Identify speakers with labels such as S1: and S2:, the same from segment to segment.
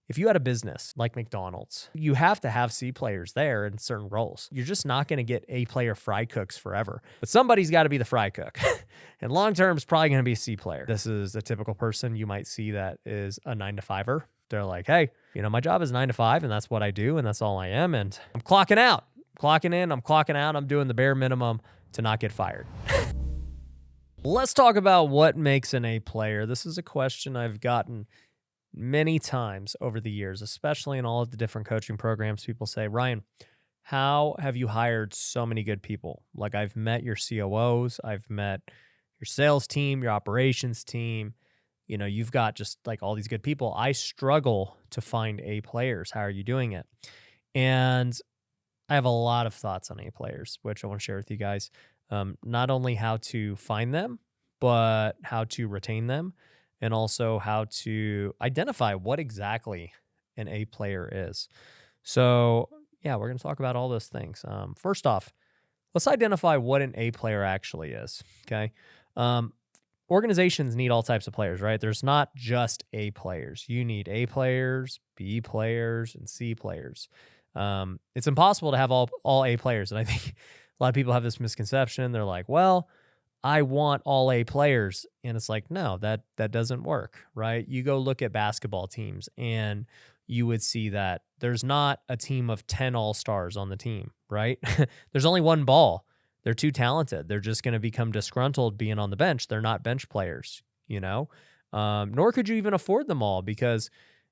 S1: if you had a business like McDonald's, you have to have C players there in certain roles. You're just not going to get A player fry cooks forever, but somebody's got to be the fry cook. And long term is probably going to be a C player. This is a typical person you might see that is a 9-to-5er. They're like, hey, my job is 9 to 5 and that's what I do. And that's all I am. And I'm clocking out, clocking in, I'm clocking out. I'm doing the bare minimum to not get fired. Let's talk about what makes an A player. This is a question I've gotten many times over the years, especially in all of the different coaching programs. People say, Ryan, how have you hired so many good people? Like, I've met your COOs, I've met your sales team, your operations team. You've got just like all these good people. I struggle to find A players. How are you doing it? And I have a lot of thoughts on A players, which I want to share with you guys. Not only how to find them, but how to retain them, and also how to identify what exactly an A player is. So, yeah, we're going to talk about all those things. First off, let's identify what an A player actually is, okay? Organizations need all types of players, right? There's not just A players. You need A players, B players, and C players. It's impossible to have all A players, and I think a lot of people have this misconception. They're like, well, I want all A players. And it's like, no, that doesn't work, right? You go look at basketball teams and you would see that there's not a team of 10 all-stars on the team, right? There's only one ball. They're too talented. They're just going to become disgruntled being on the bench. They're not bench players, nor could you even afford them all, because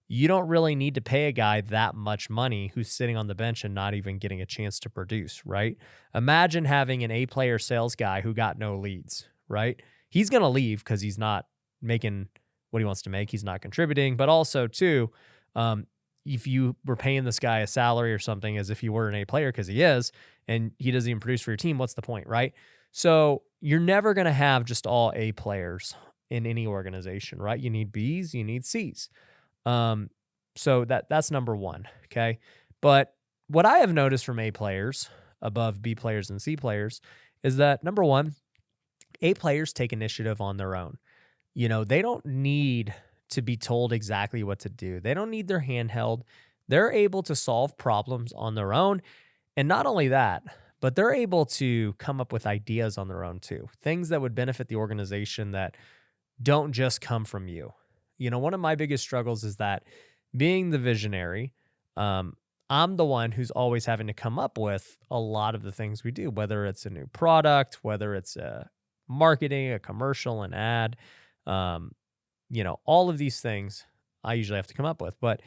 S1: you don't really need to pay a guy that much money who's sitting on the bench and not even getting a chance to produce, right? Imagine having an A player sales guy who got no leads, right? He's going to leave because he's not making what he wants to make. He's not contributing. But also, too, if you were paying this guy a salary or something as if he were an A player, because he is, and he doesn't even produce for your team, what's the point, right? So you're never going to have just all A players in any organization, right? You need Bs, you need Cs. So that's number one. Okay. But what I have noticed from A players above B players and C players is that, number one, A players take initiative on their own. They don't need to be told exactly what to do. They don't need their hand held. They're able to solve problems on their own. And not only that, but they're able to come up with ideas on their own too. Things that would benefit the organization that don't just come from you. One of my biggest struggles is that, being the visionary, I'm the one who's always having to come up with a lot of the things we do, whether it's a new product, whether it's a marketing, a commercial, an ad, all of these things I usually have to come up with. But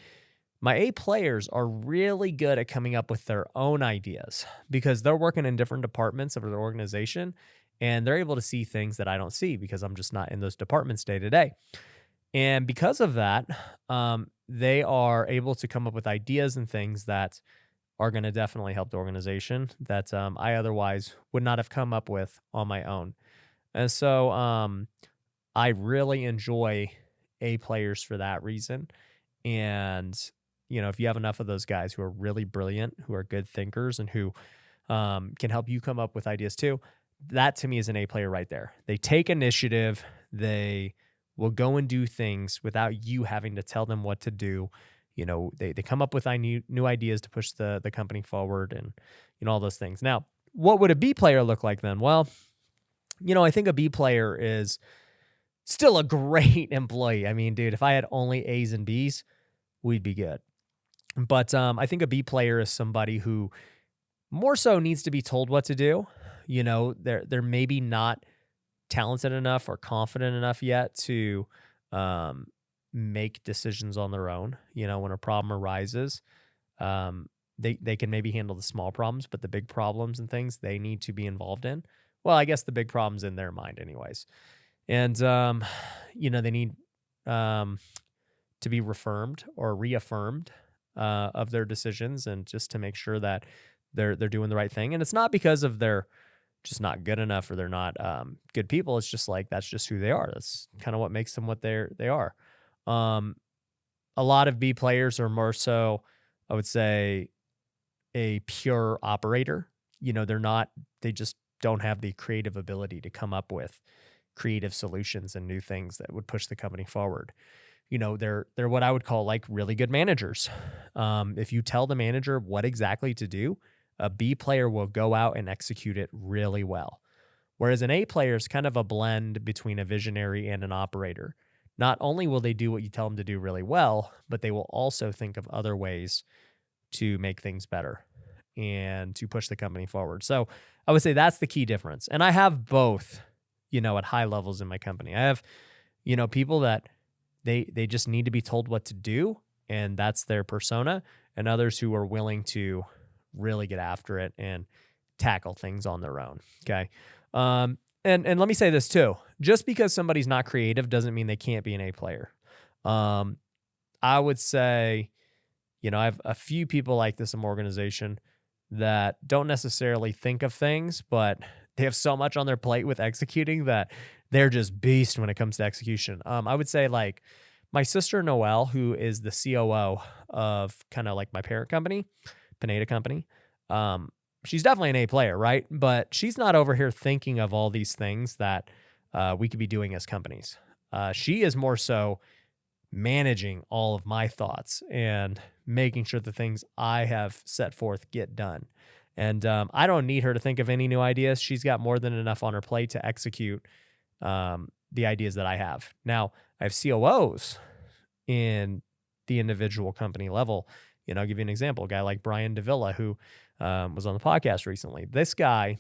S1: my A players are really good at coming up with their own ideas because they're working in different departments of their organization, and they're able to see things that I don't see because I'm just not in those departments day to day. And because of that, they are able to come up with ideas and things that are going to definitely help the organization that I otherwise would not have come up with on my own. And so I really enjoy A players for that reason. And, if you have enough of those guys who are really brilliant, who are good thinkers, and who can help you come up with ideas too, that to me is an A player right there. They take initiative. They will go and do things without you having to tell them what to do. They come up with new ideas to push the company forward, and, all those things. Now, what would a B player look like then? Well, I think a B player is still a great employee. I mean, dude, if I had only A's and B's, we'd be good. But I think a B player is somebody who more so needs to be told what to do. They're maybe not talented enough or confident enough yet to make decisions on their own. When a problem arises, they can maybe handle the small problems, but the big problems and things they need to be involved in. Well, I guess the big problem's in their mind anyways. And, they need to be reaffirmed of their decisions, and just to make sure that they're doing the right thing. And it's not because of they're just not good enough or they're not good people. It's just like, that's just who they are. That's kind of what makes them what they are. A lot of B players are more so, I would say, a pure operator. They just don't have the creative ability to come up with creative solutions and new things that would push the company forward. they're what I would call like really good managers. If you tell the manager what exactly to do, a B player will go out and execute it really well. Whereas an A player is kind of a blend between a visionary and an operator. Not only will they do what you tell them to do really well, but they will also think of other ways to make things better and to push the company forward. So I would say that's the key difference. And I have both, at high levels in my company. I have, people that they just need to be told what to do, and that's their persona, and others who are willing to really get after it and tackle things on their own. Okay. And let me say this too. Just because somebody's not creative doesn't mean they can't be an A player. I would say, I have a few people like this in my organization that don't necessarily think of things, but they have so much on their plate with executing that they're just beast when it comes to execution. I would say like my sister Noelle, who is the COO of kind of like my parent company, Pineda Company. She's definitely an A player, right? But she's not over here thinking of all these things that we could be doing as companies. She is more so managing all of my thoughts and making sure the things I have set forth get done. And I don't need her to think of any new ideas. She's got more than enough on her plate to execute the ideas that I have. Now, I have COOs in the individual company level. I'll give you an example. A guy like Brian Davila, who was on the podcast recently. This guy,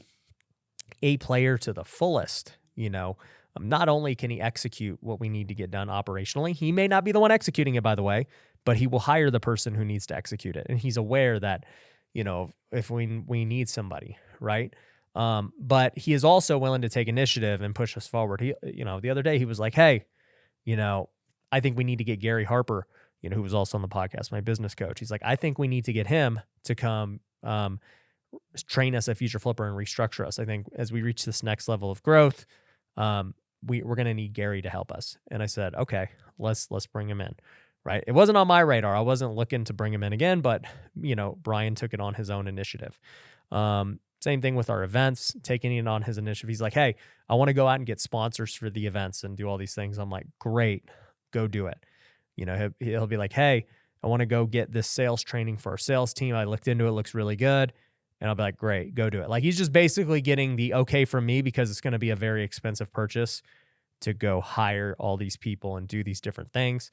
S1: A player to the fullest, not only can he execute what we need to get done operationally, he may not be the one executing it, by the way, but he will hire the person who needs to execute it. And he's aware that, if we need somebody, right? But he is also willing to take initiative and push us forward. He, the other day he was like, hey, I think we need to get Gary Harper, who was also on the podcast, my business coach. He's like, I think we need to get him to come train us a future flipper and restructure us. I think as we reach this next level of growth, we're going to need Gary to help us. And I said, okay, let's bring him in, right? It wasn't on my radar. I wasn't looking to bring him in again, but Brian took it on his own initiative. Same thing with our events, taking it on his initiative. He's like, hey, I want to go out and get sponsors for the events and do all these things. I'm like, great, go do it. He'll be like, hey, I want to go get this sales training for our sales team. I looked into it, looks really good. And I'll be like, great, go do it. Like he's just basically getting the okay from me because it's going to be a very expensive purchase to go hire all these people and do these different things.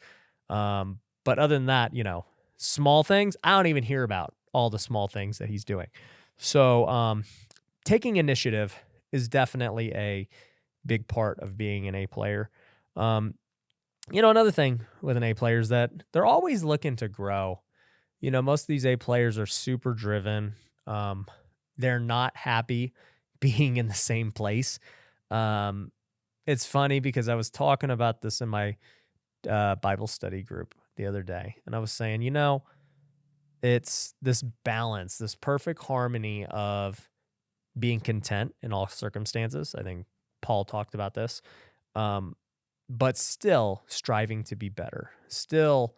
S1: But other than that, small things, I don't even hear about all the small things that he's doing. So taking initiative is definitely a big part of being an A player. Another thing with an A player is that they're always looking to grow. Most of these A players are super driven. They're not happy being in the same place. It's funny because I was talking about this in my Bible study group the other day, and I was saying, it's this balance, this perfect harmony of being content in all circumstances. I think Paul talked about this, but still striving to be better, still,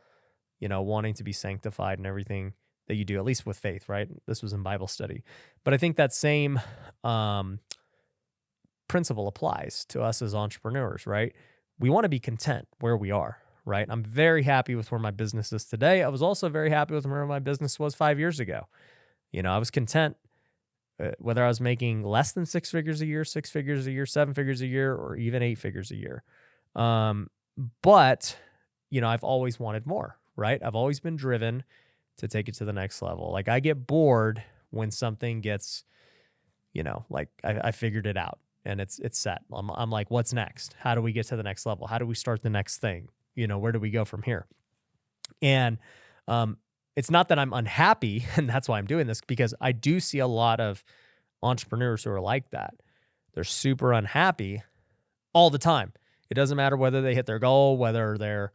S1: wanting to be sanctified and everything that you do, at least with faith, right? This was in Bible study. But I think that same principle applies to us as entrepreneurs, right? We want to be content where we are, right? I'm very happy with where my business is today. I was also very happy with where my business was 5 years ago. I was content whether I was making less than 6 figures a year, 6 figures a year, 7 figures a year, or even 8 figures a year. But, I've always wanted more, right? I've always been driven to take it to the next level. Like I get bored when something gets, like I figured it out and it's set. I'm like, what's next? How do we get to the next level? How do we start the next thing? Where do we go from here? And it's not that I'm unhappy and that's why I'm doing this, because I do see a lot of entrepreneurs who are like that. They're super unhappy all the time. It doesn't matter whether they hit their goal, whether they're,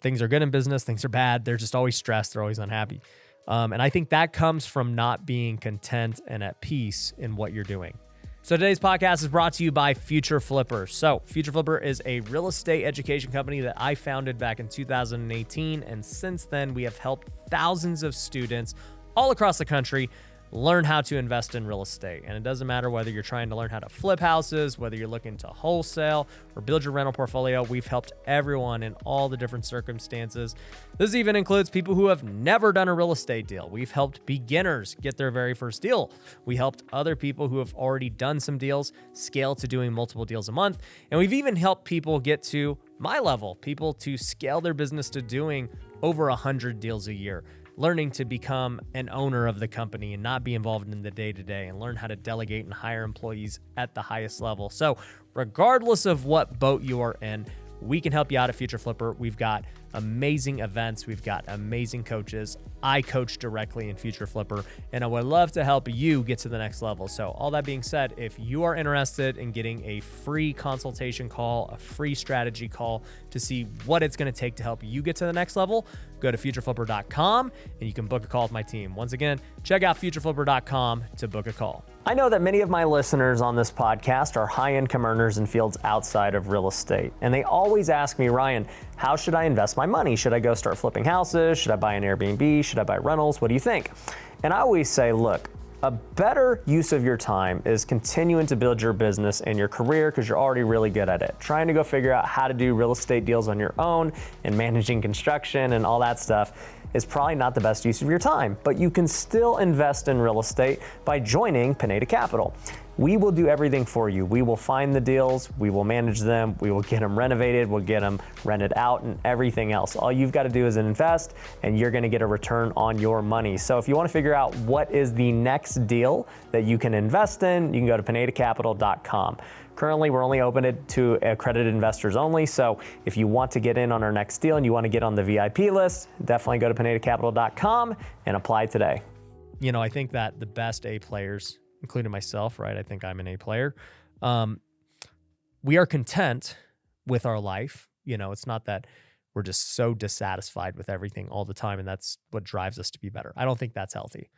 S1: things are good in business, things are bad. They're just always stressed. They're always unhappy. And I think that comes from not being content and at peace in what you're doing. So today's podcast is brought to you by Future Flipper. So Future Flipper is a real estate education company that I founded back in 2018. And since then, we have helped thousands of students all across the country learn how to invest in real estate. And it doesn't matter whether you're trying to learn how to flip houses, whether you're looking to wholesale or build your rental portfolio. We've helped everyone in all the different circumstances. This even includes people who have never done a real estate deal. We've helped beginners get their very first deal. We helped other people who have already done some deals scale to doing multiple deals a month. And we've even helped people get to my level, people to scale their business to doing over 100 deals a year, learning to become an owner of the company and not be involved in the day-to-day, and learn how to delegate and hire employees at the highest level. So regardless of what boat you are in, we can help you out at Future Flipper. We've got amazing events. We've got amazing coaches. I coach directly in Future Flipper, and I would love to help you get to the next level. So all that being said, if you are interested in getting a free consultation call, a free strategy call to see what it's going to take to help you get to the next level, go to futureflipper.com and you can book a call with my team. Once again, check out futureflipper.com to book a call. I know that many of my listeners on this podcast are high-income earners in fields outside of real estate. And they always ask me, Ryan, how should I invest my money? Should I go start flipping houses? Should I buy an Airbnb? Should I buy rentals? What do you think? And I always say, look, a better use of your time is continuing to build your business and your career because you're already really good at it. Trying to go figure out how to do real estate deals on your own and managing construction and all that stuff is probably not the best use of your time, but you can still invest in real estate by joining Pineda Capital. We will do everything for you. We will find the deals, we will manage them, we will get them renovated, we'll get them rented out and everything else. All you've got to do is invest and you're gonna get a return on your money. So if you wanna figure out what is the next deal that you can invest in, you can go to pinedacapital.com. Currently, we're only open it to accredited investors only. So if you want to get in on our next deal and you want to get on the VIP list, definitely go to pinedacapital.com and apply today. You know, I think that the best A players, including myself, right? I think I'm an A player. We are content with our life. You know, it's not that we're just so dissatisfied with everything all the time, and that's what drives us to be better. I don't think that's healthy.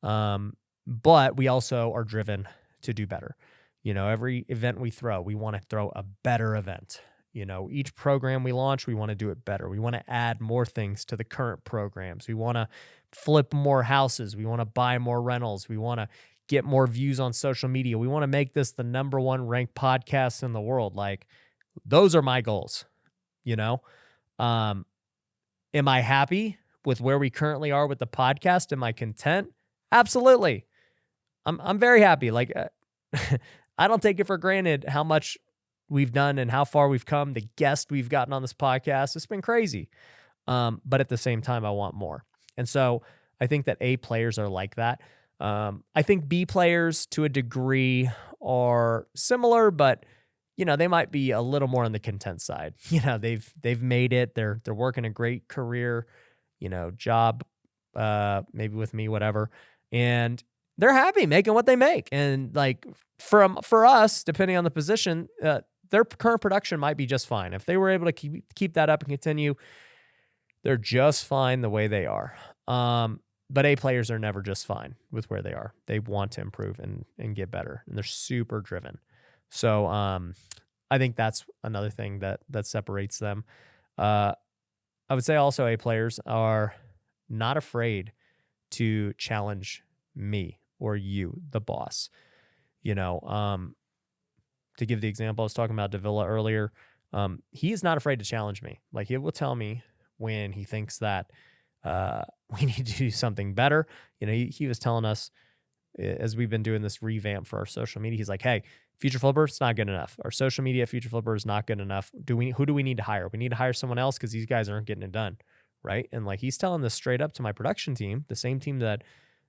S1: But we also are driven to do better. You know, every event we throw, we want to throw a better event. You know, each program we launch, we want to do it better. We want to add more things to the current programs. We want to flip more houses. We want to buy more rentals. We want to get more views on social media. We want to make this the #1 ranked podcast in the world. Like, those are my goals, you know? Am I happy with where we currently are with the podcast? Am I content? Absolutely. I'm very happy. Like, I don't take it for granted how much we've done and how far we've come. The guests we've gotten on this podcast, it's been crazy. But at the same time, I want more. And so I think that A players are like that. I think B players to a degree are similar, but you know, they might be a little more on the content side. You know, they've made it. They're working a great career, you know, job, maybe with me, whatever. And they're happy making what they make. And like for us, depending on the position, their current production might be just fine. If they were able to keep that up and continue, they're just fine the way they are. But A players are never just fine with where they are. They want to improve and get better, and they're super driven. So I think that's another thing that separates them. I would say also A players are not afraid to challenge me or you, the boss. You know, to give the example, I was talking about Davila earlier. He is not afraid to challenge me. Like, he will tell me when he thinks that we need to do something better. You know, he was telling us as we've been doing this revamp for our social media, he's like, hey, Future Flipper, it's not good enough. Our social media Future Flipper is not good enough. Who do we need to hire? We need to hire someone else because these guys aren't getting it done. Right. And like, he's telling this straight up to my production team, the same team that,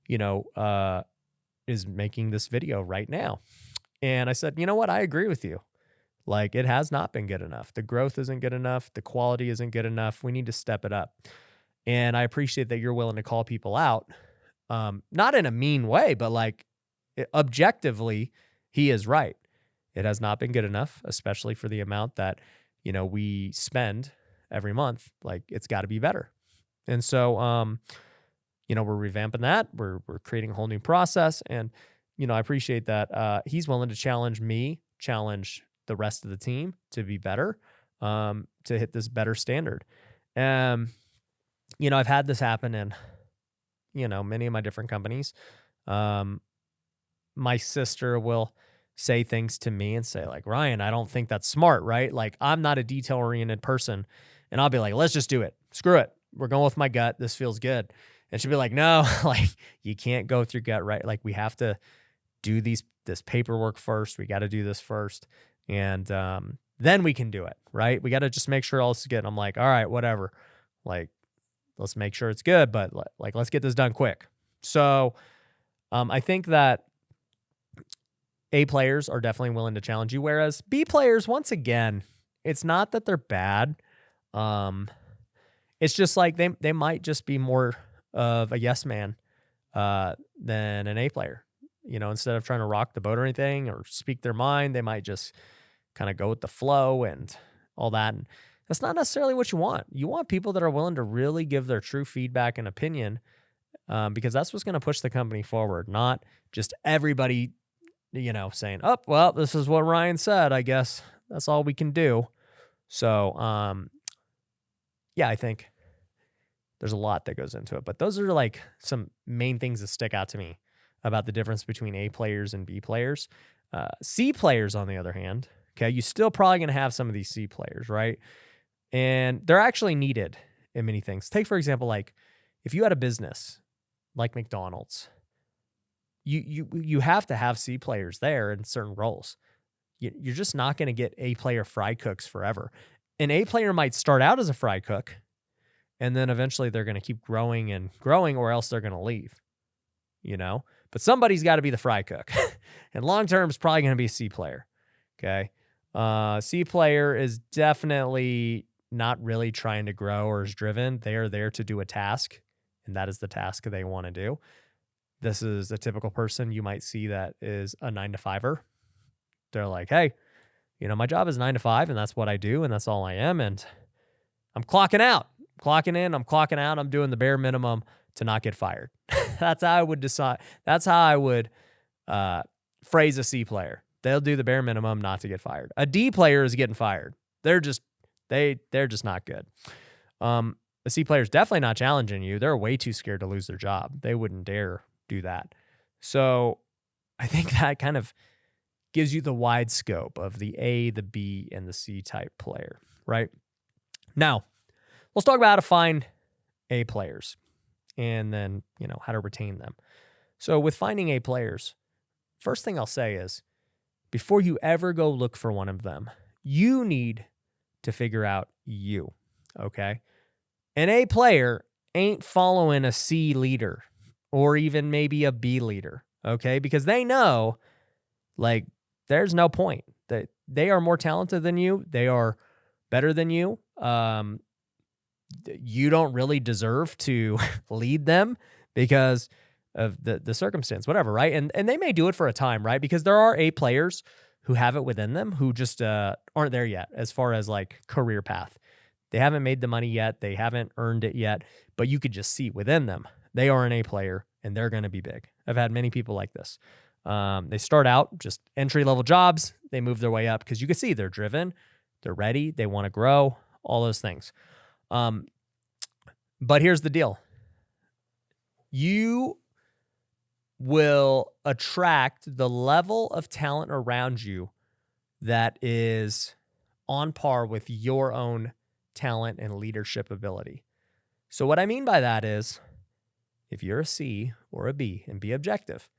S1: you know, is making this video right now. And I said, you know what? I agree with you. Like, it has not been good enough. The growth isn't good enough. The quality isn't good enough. We need to step it up. And I appreciate that you're willing to call people out. Not in a mean way, but like, objectively, he is right. It has not been good enough, especially for the amount that, you know, we spend every month. Like, it's got to be better. And so, you know, we're revamping that. We're creating a whole new process. And, you know, I appreciate that he's willing to challenge me, challenge the rest of the team to be better, to hit this better standard. You know, I've had this happen in, you know, many of my different companies. Um, my sister will say things to me and say like, Ryan, I don't think that's smart, right? Like I'm not a detail oriented person. And I'll be like, let's just do it. Screw it. We're going with my gut. This feels good. And she'll be like, no, like you can't go with your gut, right? Like we have to do this paperwork first. We got to do this first. And then we can do it, right? We got to just make sure all this is good. And I'm like, all right, whatever. Like, let's make sure it's good, but like, let's get this done quick. So I think that A players are definitely willing to challenge you, whereas B players, once again, it's not that they're bad. It's just like they might just be more of a yes man than an A player. You know, instead of trying to rock the boat or anything or speak their mind, they might just kind of go with the flow and all that. And that's not necessarily what you want. You want people that are willing to really give their true feedback and opinion because that's what's going to push the company forward, not just everybody, you know, saying, oh, well, this is what Ryan said. I guess that's all we can do. So, yeah, I think there's a lot that goes into it, but those are like some main things that stick out to me about the difference between A players and B players. C players, on the other hand, okay, you still probably going to have some of these C players, right? And they're actually needed in many things. Take, for example, like if you had a business like McDonald's, you have to have C players there in certain roles. You're just not going to get A player fry cooks forever. An A player might start out as a fry cook, and then eventually they're going to keep growing and growing, or else they're going to leave, you know? But somebody's got to be the fry cook. And long term is probably going to be a C player, okay? C player is definitely not really trying to grow or is driven. They are there to do a task, and that is the task they want to do. This is a typical person you might see that is a 9-to-5er. They're like, hey, you know, my job is 9 to 5 and that's what I do. And that's all I am. And I'm clocking out, clocking in, I'm clocking out. I'm doing the bare minimum to not get fired. That's how I would decide. That's how I would phrase a C player. They'll do the bare minimum not to get fired. A D player is getting fired. They're just not good. A C player is definitely not challenging you. They're way too scared to lose their job. They wouldn't dare do that. So I think that kind of gives you the wide scope of the A, the B, and the C type player, right? Now, let's talk about how to find A players and then, you know, how to retain them. So with finding A players, first thing I'll say is before you ever go look for one of them, you need to figure out you, okay? An A player ain't following a C leader or even maybe a B leader, okay? Because they know, like, there's no point. That they are more talented than you. They are better than you. You don't really deserve to lead them because of the circumstance, whatever, right? And they may do it for a time, right? Because there are A players who have it within them who just aren't there yet as far as like career path. They haven't made the money yet. They haven't earned it yet, but you could just see within them, they are an A player and they're going to be big. I've had many people like this. They start out just entry-level jobs. They move their way up because you can see they're driven, they're ready, they want to grow, all those things. But here's the deal. You will attract the level of talent around you that is on par with your own talent and leadership ability. So what I mean by that is if you're a C or a B, and be objective,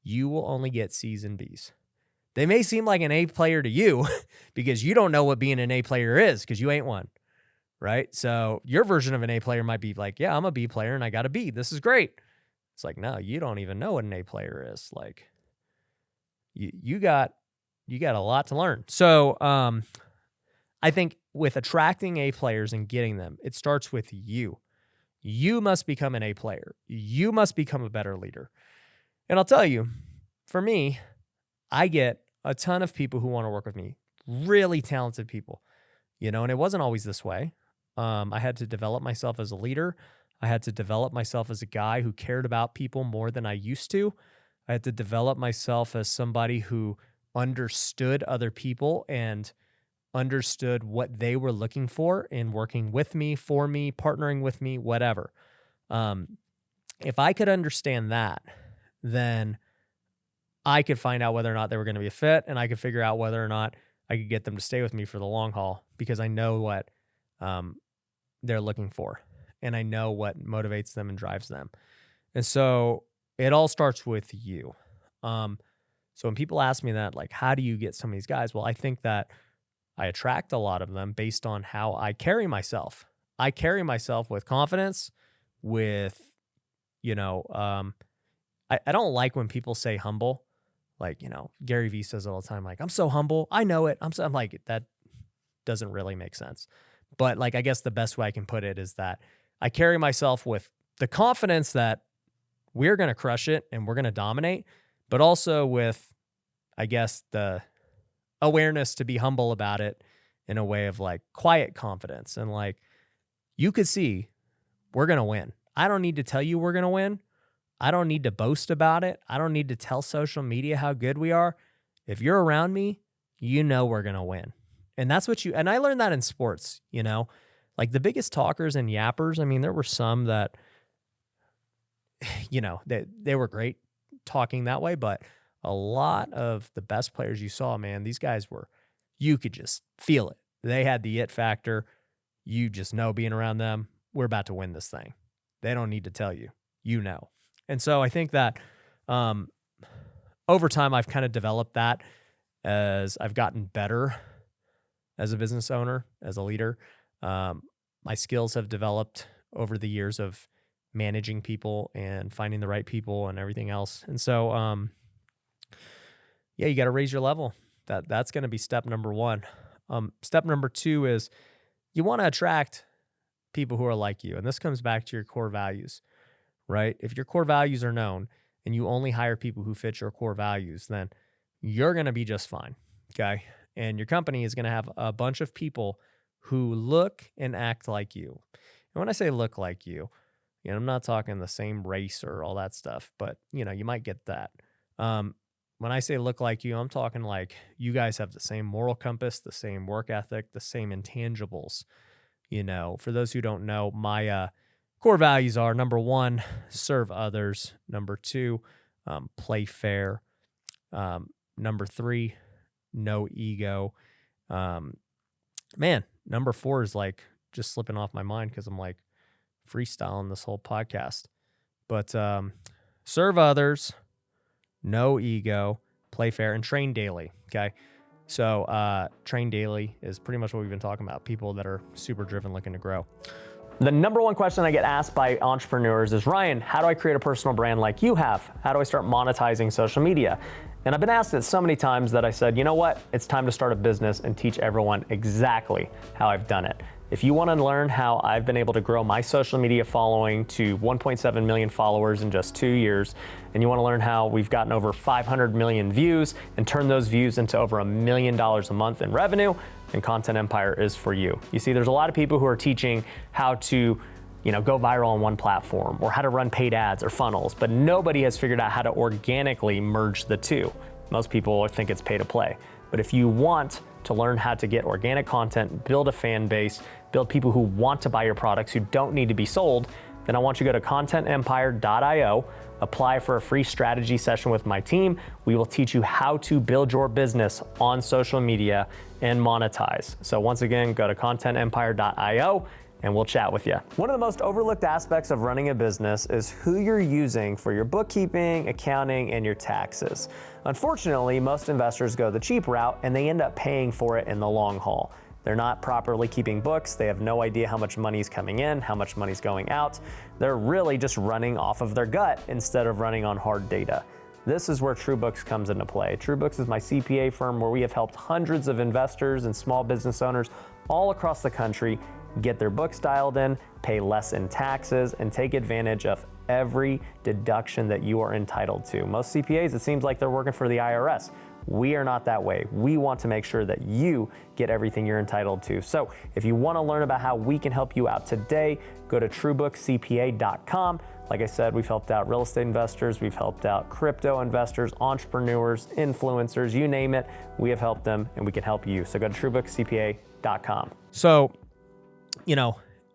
S1: you will only get C's and B's. They may seem like an A player to you because you don't know what being an A player is because you ain't one, right? So your version of an A player might be like, yeah, I'm a B player and I got a B. This is great. It's like, no, you don't even know what an A player is. Like you got a lot to learn. So I think with attracting A players and getting them, it starts with you. You must become an A player. You must become a better leader. And I'll tell you, for me, I get a ton of people who want to work with me, really talented people, you know, and it wasn't always this way. I had to develop myself as a leader. I had to develop myself as a guy who cared about people more than I used to. I had to develop myself as somebody who understood other people and understood what they were looking for in working with me, for me, partnering with me, whatever. If I could understand that, then I could find out whether or not they were going to be a fit, and I could figure out whether or not I could get them to stay with me for the long haul, because I know what they're looking for, and I know what motivates them and drives them. And so it all starts with you. So when people ask me that, like, how do you get some of these guys? Well, I think that I attract a lot of them based on how I carry myself. I carry myself with confidence, with, I don't like when people say humble. Like, Gary Vee says it all the time, like, I'm so humble. I know it. I'm like, that doesn't really make sense. But like, I guess the best way I can put it is that I carry myself with the confidence that we're going to crush it and we're going to dominate, but also with, I guess, the awareness to be humble about it in a way of like quiet confidence. And like, you could see we're going to win. I don't need to tell you we're going to win. I don't need to boast about it. I don't need to tell social media how good we are. If you're around me, you know we're going to win. And that's what and I learned that in sports, like the biggest talkers and yappers. I mean, there were some that, they were great talking that way, but a lot of the best players you saw, man, these guys you could just feel it. They had the it factor. You just know, being around them, we're about to win this thing. They don't need to tell you, And so I think that over time, I've kind of developed that as I've gotten better as a business owner, as a leader. My skills have developed over the years of managing people and finding the right people and everything else. And so, you got to raise your level. That's going to be step number one. Step number two is you want to attract people who are like you. And this comes back to your core values, right? If your core values are known and you only hire people who fit your core values, then you're going to be just fine. Okay. And your company is going to have a bunch of people who look and act like you. And when I say look like you, I'm not talking the same race or all that stuff, but you might get that. When I say look like you, I'm talking like you guys have the same moral compass, the same work ethic, the same intangibles. For those who don't know, my core values are: number one, serve others; number two, play fair; number three, no ego. Number four is like just slipping off my mind because I'm like freestyling this whole podcast. But serve others, no ego, play fair, and train daily. Okay. So train daily is pretty much what we've been talking about. People that are super driven, looking to grow. The number one question I get asked by entrepreneurs is, Ryan, how do I create a personal brand like you have? How do I start monetizing social media? And I've been asked it so many times that I said, you know what? It's time to start a business and teach everyone exactly how I've done it. If you want to learn how I've been able to grow my social media following to 1.7 million followers in just 2 years, and you want to learn how we've gotten over 500 million views and turned those views into over $1 million a month in revenue, then Content Empire is for you. You see, there's a lot of people who are teaching how to go viral on one platform, or how to run paid ads or funnels, but nobody has figured out how to organically merge the two. Most people think it's pay to play. But if you want to learn how to get organic content, build a fan base, build people who want to buy your products who don't need to be sold, then I want you to go to contentempire.io, apply for a free strategy session with my team. We will teach you how to build your business on social media and monetize. So once again, go to contentempire.io and we'll chat with you. One of the most overlooked aspects of running a business is who you're using for your bookkeeping, accounting, and your taxes. Unfortunately, most investors go the cheap route and they end up paying for it in the long haul. They're not properly keeping books. They have no idea how much money is coming in, how much money is going out. They're really just running off of their gut instead of running on hard data. This is where TrueBooks comes into play. TrueBooks is my CPA firm where we have helped hundreds of investors and small business owners all across the country get their books dialed in, pay less in taxes, and take advantage of every deduction that you are entitled to. Most CPAs, it seems like they're working for the IRS. We are not that way. We want to make sure that you get everything you're entitled to. So if you want to learn about how we can help you out today, go to truebookcpa.com. Like I said, we've helped out real estate investors, we've helped out crypto investors, entrepreneurs, influencers, you name it. We have helped them and we can help you. So go to truebookcpa.com. So,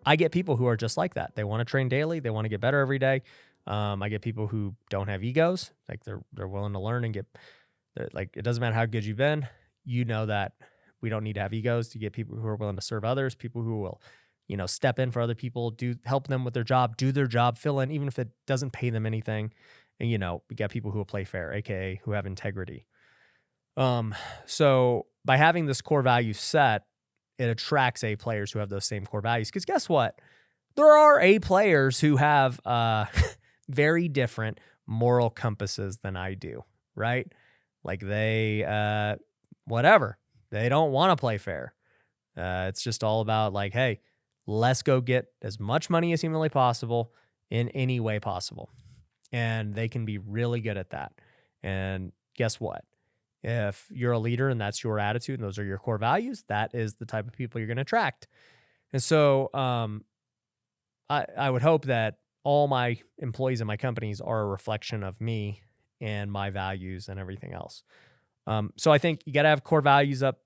S1: I get people who are just like that. They want to train daily. They want to get better every day. I get people who don't have egos, like they're willing to learn and like it doesn't matter how good you've been, you know that we don't need to have egos to get people who are willing to serve others, people who will, step in for other people, help them with their job, do their job, fill in, even if it doesn't pay them anything. And we got people who will play fair, aka who have integrity. So by having this core value set, it attracts A players who have those same core values. Because guess what? There are A players who have very different moral compasses than I do, right? Like they, whatever, they don't want to play fair. It's just all about like, hey, let's go get as much money as humanly possible in any way possible. And they can be really good at that. And guess what? If you're a leader and that's your attitude and those are your core values, that is the type of people you're going to attract. And so I would hope that all my employees in my companies are a reflection of me and my values and everything else. So I think you got to have core values up,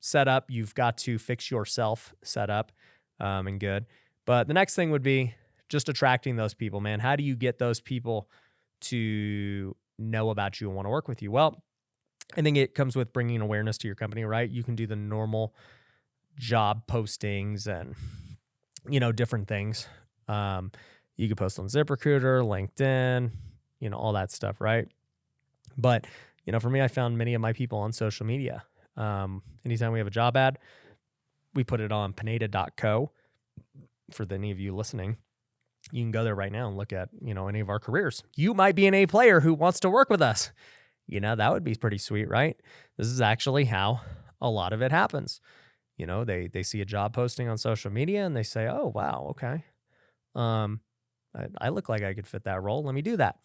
S1: set up. You've got to fix yourself set up and good. But the next thing would be just attracting those people, man. How do you get those people to know about you and want to work with you? Well, I think it comes with bringing awareness to your company, right? You can do the normal job postings and, different things. You could post on ZipRecruiter, LinkedIn, all that stuff, right? But, for me, I found many of my people on social media. Anytime we have a job ad, we put it on pineda.co. For any of you listening, you can go there right now and look at, any of our careers. You might be an A player who wants to work with us. That would be pretty sweet, right? This is actually how a lot of it happens. They see a job posting on social media and they say, oh, wow, okay. I look like I could fit that role. Let me do that.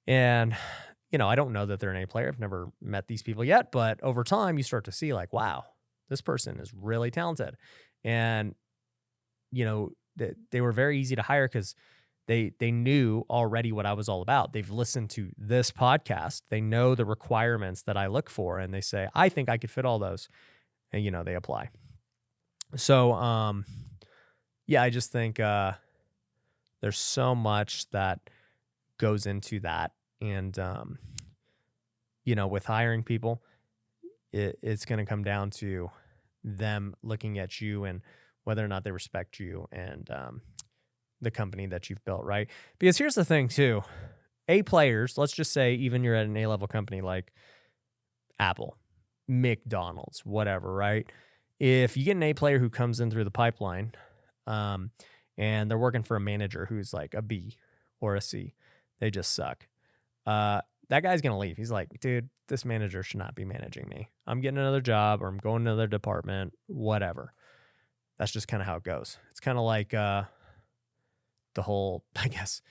S1: And, I don't know that they're an A player. I've never met these people yet, but over time you start to see like, wow, this person is really talented. And, they were very easy to hire because they knew already what I was all about. They've listened to this podcast. They know the requirements that I look for, and they say, I think I could fit all those. And, they apply. So, I just think there's so much that goes into that. And, with hiring people, it's going to come down to them looking at you and whether or not they respect you and the company that you've built, right? Because here's the thing too, A players, let's just say even you're at an A-level company like Apple, McDonald's, whatever, right? If you get an A player who comes in through the pipeline and they're working for a manager who's like a B or a C, they just suck. That guy's going to leave. He's like, dude, this manager should not be managing me. I'm getting another job or I'm going to another department, whatever. That's just kind of how it goes. It's kind of like the whole, I guess,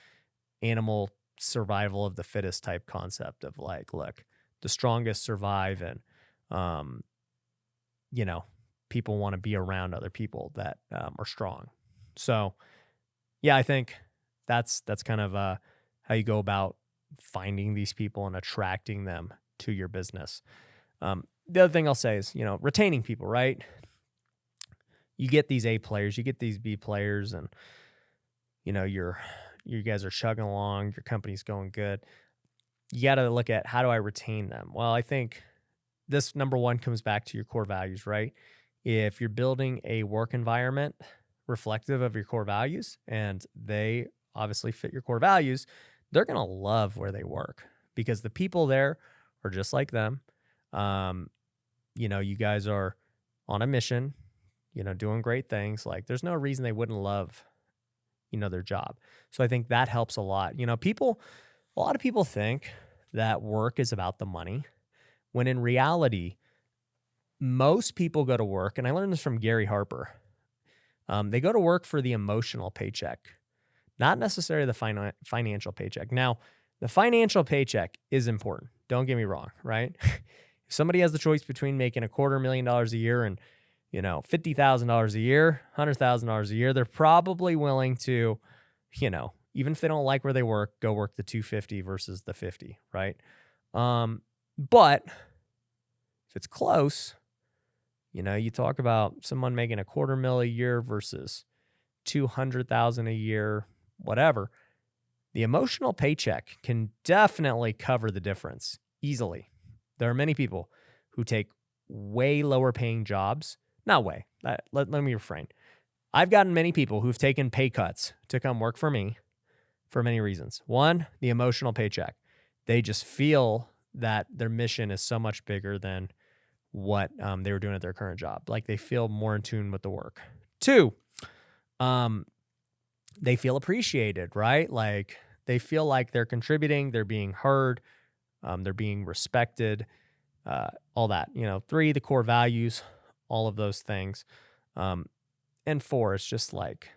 S1: animal survival of the fittest type concept of like, look, the strongest survive and, people want to be around other people that are strong. So, I think that's kind of how you go about finding these people and attracting them to your business. The other thing I'll say is, retaining people, right? You get these A players, you get these B players, and you guys are chugging along, your company's going good. You got to look at how do I retain them? Well, I think this number one comes back to your core values, right? If you're building a work environment reflective of your core values and they obviously fit your core values, they're going to love where they work because the people there are just like them. You guys are on a mission, doing great things. Like there's no reason they wouldn't love, their job. So I think that helps a lot. A lot of people think that work is about the money when in reality, most people go to work, and I learned this from Gary Harper. They go to work for the emotional paycheck, not necessarily the financial paycheck. Now, the financial paycheck is important. Don't get me wrong, right? If somebody has the choice between making $250,000 a year and, $50,000 a year, $100,000 a year, they're probably willing to, even if they don't like where they work, go work the 250 versus the 50, right? But if it's close, you talk about someone making $250,000 a year versus $200,000 a year, whatever. The emotional paycheck can definitely cover the difference easily. There are many people who take way lower paying jobs. Not way. Let me refrain. I've gotten many people who've taken pay cuts to come work for me for many reasons. One, the emotional paycheck. They just feel that their mission is so much bigger than what they were doing at their current job. Like they feel more in tune with the work. Two, they feel appreciated, right? Like they feel like they're contributing, they're being heard, they're being respected, all that. Three, the core values, all of those things. And four, it's just like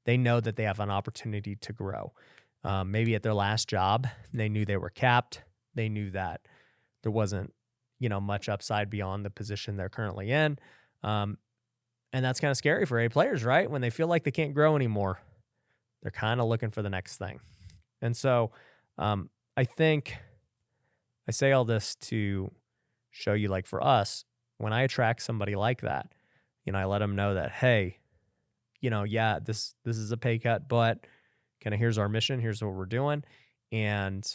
S1: they know that they have an opportunity to grow. Maybe at their last job, they knew they were capped. They knew that there wasn't, much upside beyond the position they're currently in. And that's kind of scary for A players, right? When they feel like they can't grow anymore, they're kind of looking for the next thing. And so I think I say all this to show you, like for us, when I attract somebody like that, I let them know that, hey, yeah, this is a pay cut, but kind of here's our mission, here's what we're doing. And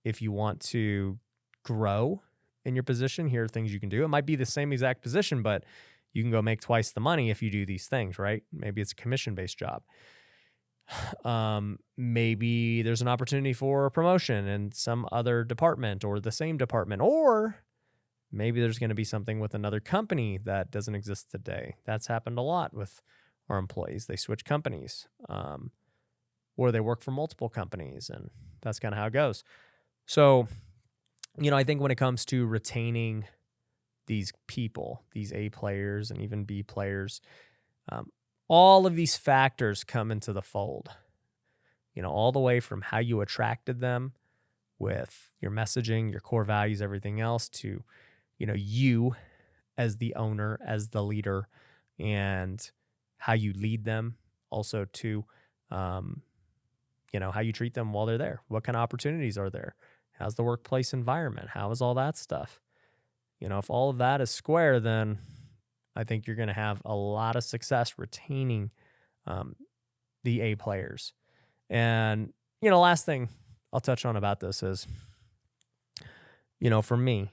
S1: if you want to grow in your position, here are things you can do. It might be the same exact position, but you can go make twice the money if you do these things, right? Maybe it's a commission-based job. Maybe there's an opportunity for a promotion in some other department or the same department, or maybe there's going to be something with another company that doesn't exist today. That's happened a lot with our employees. They switch companies, or they work for multiple companies, and that's kind of how it goes. So, I think when it comes to retaining these people, these A players and even B players, all of these factors come into the fold, all the way from how you attracted them with your messaging, your core values, everything else, to, you as the owner, as the leader, and how you lead them, also to, how you treat them while they're there. What kind of opportunities are there? How's the workplace environment? How is all that stuff? If all of that is square, then I think you're going to have a lot of success retaining the A players. And, last thing I'll touch on about this is, for me,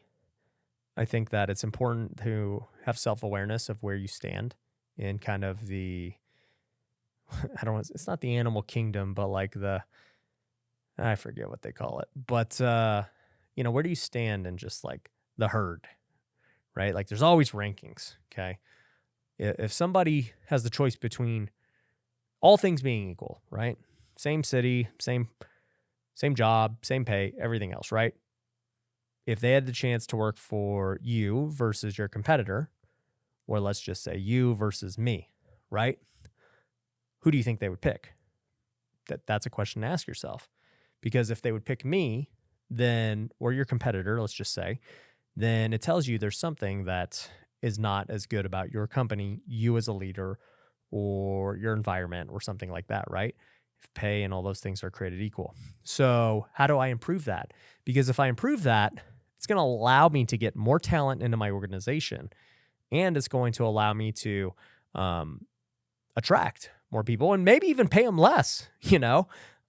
S1: I think that it's important to have self-awareness of where you stand in kind of the, it's not the animal kingdom, but like I forget what they call it. But, where do you stand in just like the herd, right? Like there's always rankings, okay? If somebody has the choice between all things being equal, right? Same city, same job, same pay, everything else, right? If they had the chance to work for you versus your competitor, or let's just say you versus me, right? Who do you think they would pick? That's a question to ask yourself. Because if they would pick me, then, or your competitor, let's just say, then it tells you there's something that is not as good about your company, you as a leader, or your environment, or something like that, right? If pay and all those things are created equal. So how do I improve that? Because if I improve that, it's going to allow me to get more talent into my organization, and it's going to allow me to attract more people and maybe even pay them less,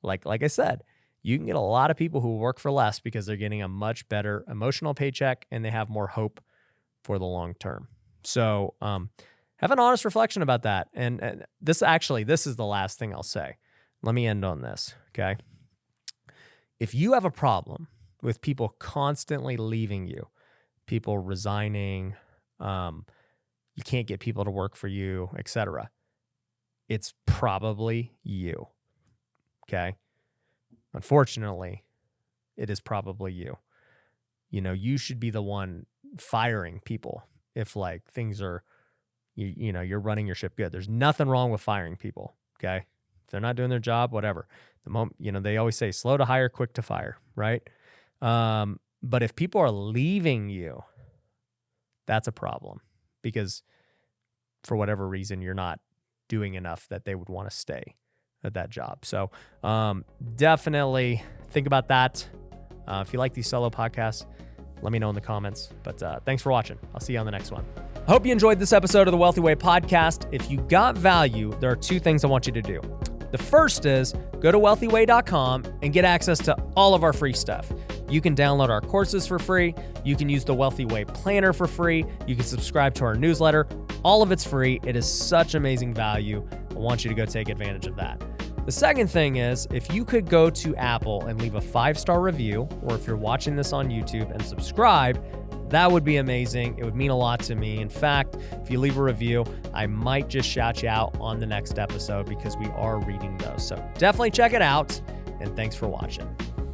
S1: like I said. You can get a lot of people who work for less because they're getting a much better emotional paycheck and they have more hope for the long term. So have an honest reflection about that. And this is the last thing I'll say. Let me end on this, okay? If you have a problem with people constantly leaving you, people resigning, you can't get people to work for you, etc., it's probably you, okay? Unfortunately, it is probably you. You should be the one firing people if like things are, you're running your ship good. There's nothing wrong with firing people, okay? If they're not doing their job, whatever. The moment, they always say slow to hire, quick to fire, right? But if people are leaving you, that's a problem because for whatever reason, you're not doing enough that they would want to stay at that job. So definitely think about that. If you like these solo podcasts, let me know in the comments. But thanks for watching. I'll see you on the next one. I hope you enjoyed this episode of the Wealthy Way podcast. If you got value, there are two things I want you to do. The first is go to wealthyway.com and get access to all of our free stuff. You can download our courses for free. You can use the Wealthy Way planner for free. You can subscribe to our newsletter. All of it's free. It is such amazing value. I want you to go take advantage of that. The second thing is, if you could go to Apple and leave a 5-star review, or if you're watching this on YouTube and subscribe, that would be amazing. It would mean a lot to me. In fact, if you leave a review, I might just shout you out on the next episode because we are reading those. So definitely check it out, and thanks for watching.